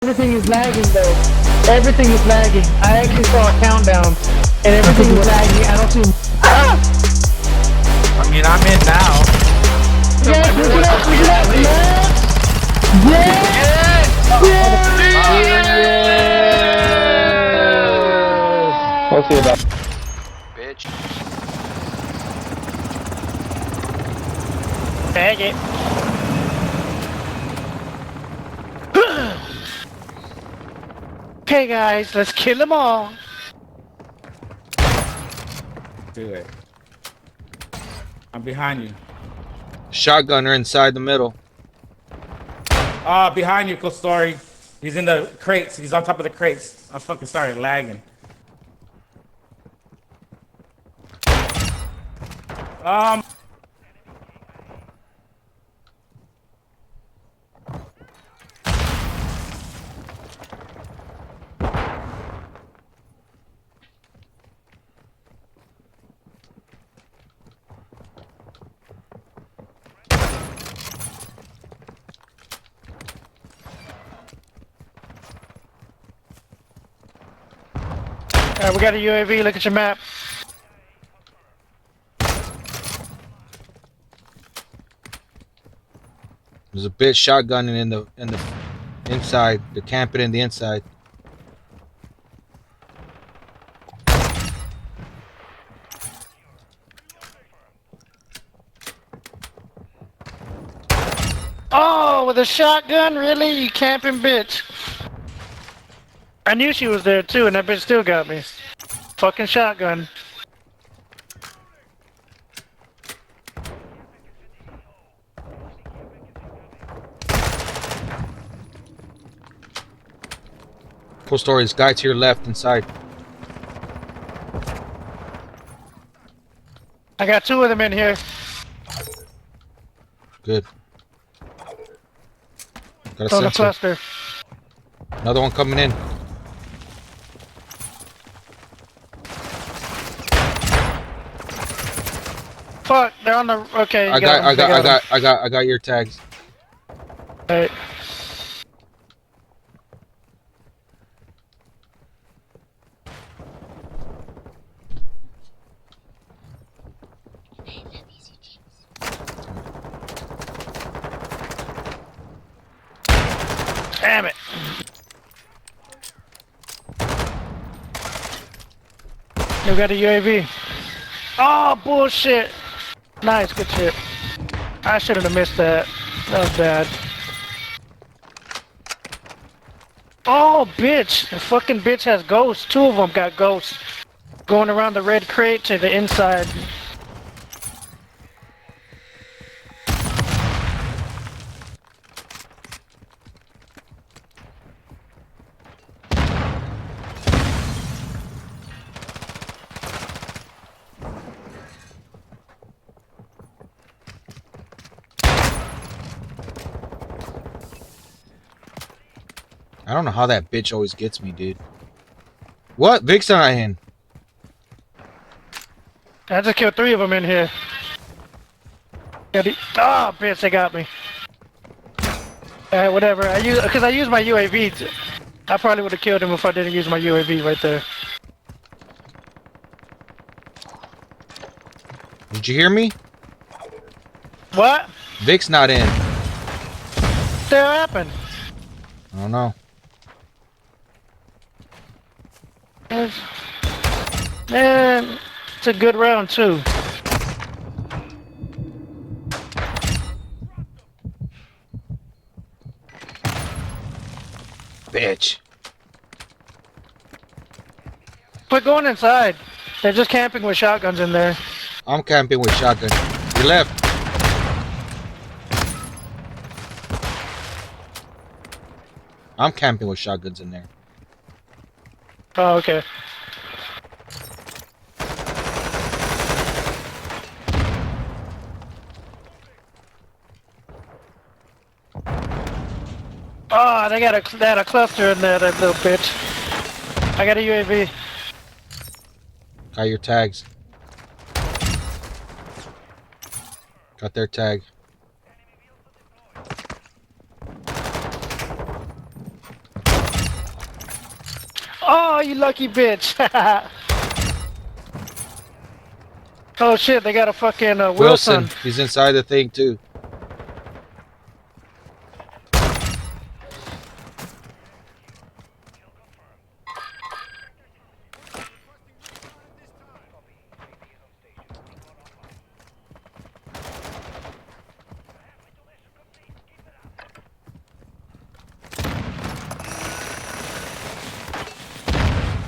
everything is lagging though. Everything is lagging. I actually saw a countdown, and everything is lagging. I don't see. Ah! I mean, I'm in now. Yes, look it up, look it up, man. Yeah. We'll see about. Bitch. Tag it. Okay, guys, let's kill them all. Do it. I'm behind you. Shotgunner inside the middle. Behind you, cool story. He's in the crates. He's on top of the crates. I fucking started lagging. Alright, we got a UAV. Look at your map. There's a bitch shotgunning in the inside. They're camping in the inside. Oh, with a shotgun? Really? You camping bitch. I knew she was there too, and that bitch still got me. Fucking shotgun. Cool story. This guy to your left inside. I got two of them in here. Good. Got a On the sensor. cluster. Another one coming in. Fuck, they're on the. Okay, I got your tags. Alright. Damn it. You got a UAV. Oh, bullshit. Nice, good shit. I shouldn't have missed that. That was bad. Oh, bitch. The fucking bitch has ghosts. Two of them got ghosts. Going around the red crate to the inside. I don't know how that bitch always gets me, dude. What? Vic's not in. I just killed three of them in here. Oh, bitch, they got me. Alright, whatever. Because I used my UAV. I probably would have killed him if I didn't use my UAV right there. Did you hear me? What? Vic's not in. What the hell happened? I don't know. Man, it's a good round too. Bitch. Quit going inside. They're just camping with shotguns in there. I'm camping with shotgun. You left. I'm camping with shotguns in there. Oh, okay. Oh, they had a cluster in there, that little bitch. I got a UAV. Got your tags. Got their tag. Oh, you lucky bitch. Oh shit, they got a fucking Wilson. He's inside the thing too.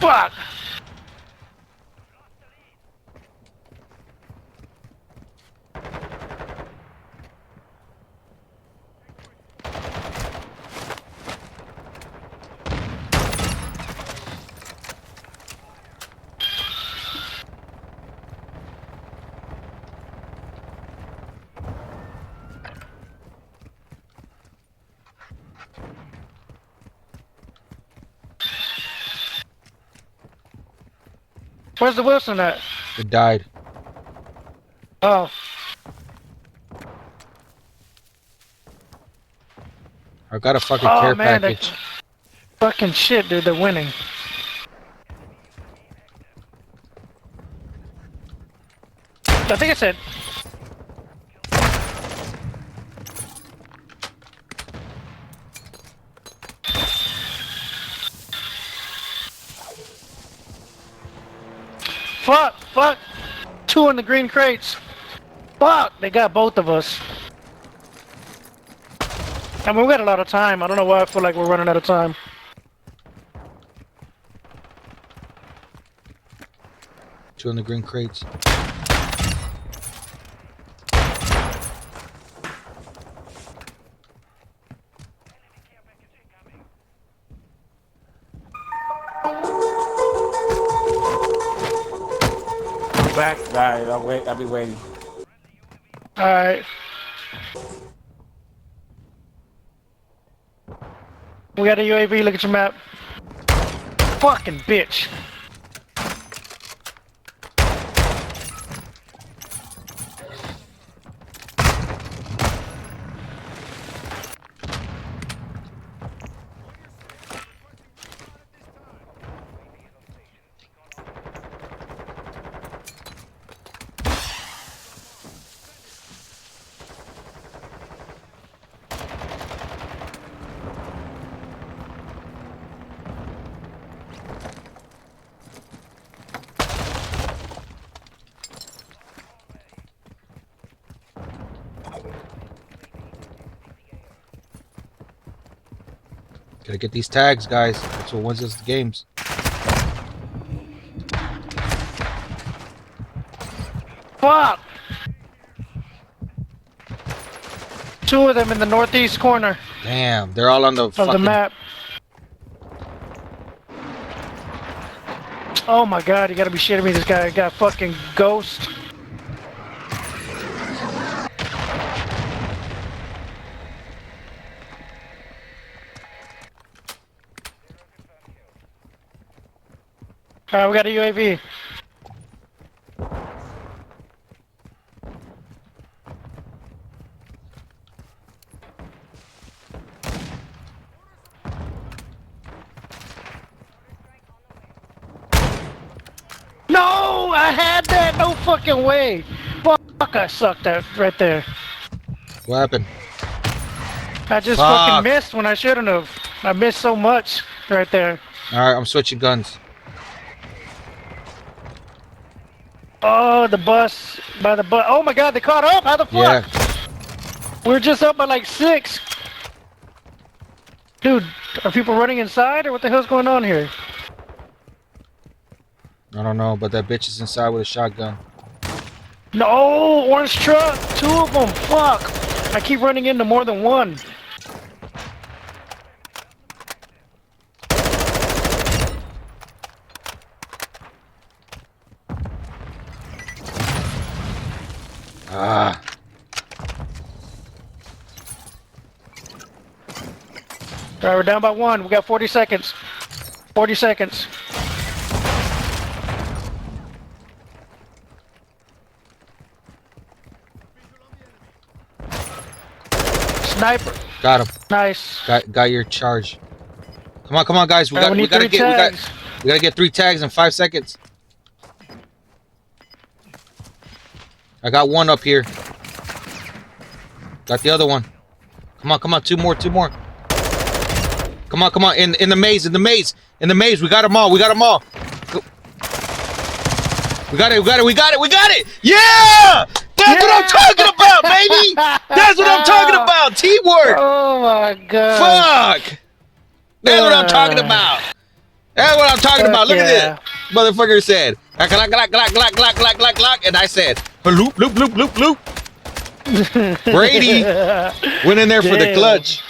Fuck. Where's the Wilson at? It died. Oh. I got a fucking Oh care man, package. fucking shit, dude. They're winning. I think I said. Fuck. 2 in the green crates. Fuck, they got both of us. I mean, we got a lot of time. I don't know why I feel like we're running out of time. Two in the green crates. Back, guys. I'll wait. I'll be waiting. Alright. We got a UAV, look at your map. Fucking bitch. Gotta get these tags, guys. That's what wins us the games. Fuck! 2 of them in the northeast corner Damn, they're all on the of fucking... the map. Oh my god, you gotta be shitting me, this guy got fucking ghost. Alright, we got a UAV. No! I had that! No fucking way! Fuck, I sucked that right there. What happened? I just Fuck. fucking missed when I shouldn't have. I missed so much right there. Alright, I'm switching guns. Oh, the bus. By the bus. Oh my god, they caught up! How the fuck? Yeah. We're just up by like 6. Dude, are people running inside or what the hell's going on here? I don't know, but that bitch is inside with a shotgun. No, orange truck. 2 of them. Fuck. I keep running into more than one. Ah. Alright, we're down by 1. We got 40 seconds. 40 seconds. Sniper. Got him. Nice. Got your charge. Come on, guys. We Alright, got we we need gotta 3 get tags. We gotta get 3 tags in 5 seconds. I got one up here. Got the other one. Come on, come on. 2 more, 2 more. Come on, come on. In the maze, in the maze. In the maze. We got them all. We got them all. Go. We got it, we got it, we got it, we got it! Yeah! That's what I'm talking about, baby! That's what I'm talking about! Teamwork! Oh my god. Fuck! That's what I'm talking about! That's what I'm talking about! Look at this! Motherfucker said, glock, glock, glock, glock, glock, glock, glock, glock, and I said, loop, loop, loop, loop, loop. Brady went in there for the clutch.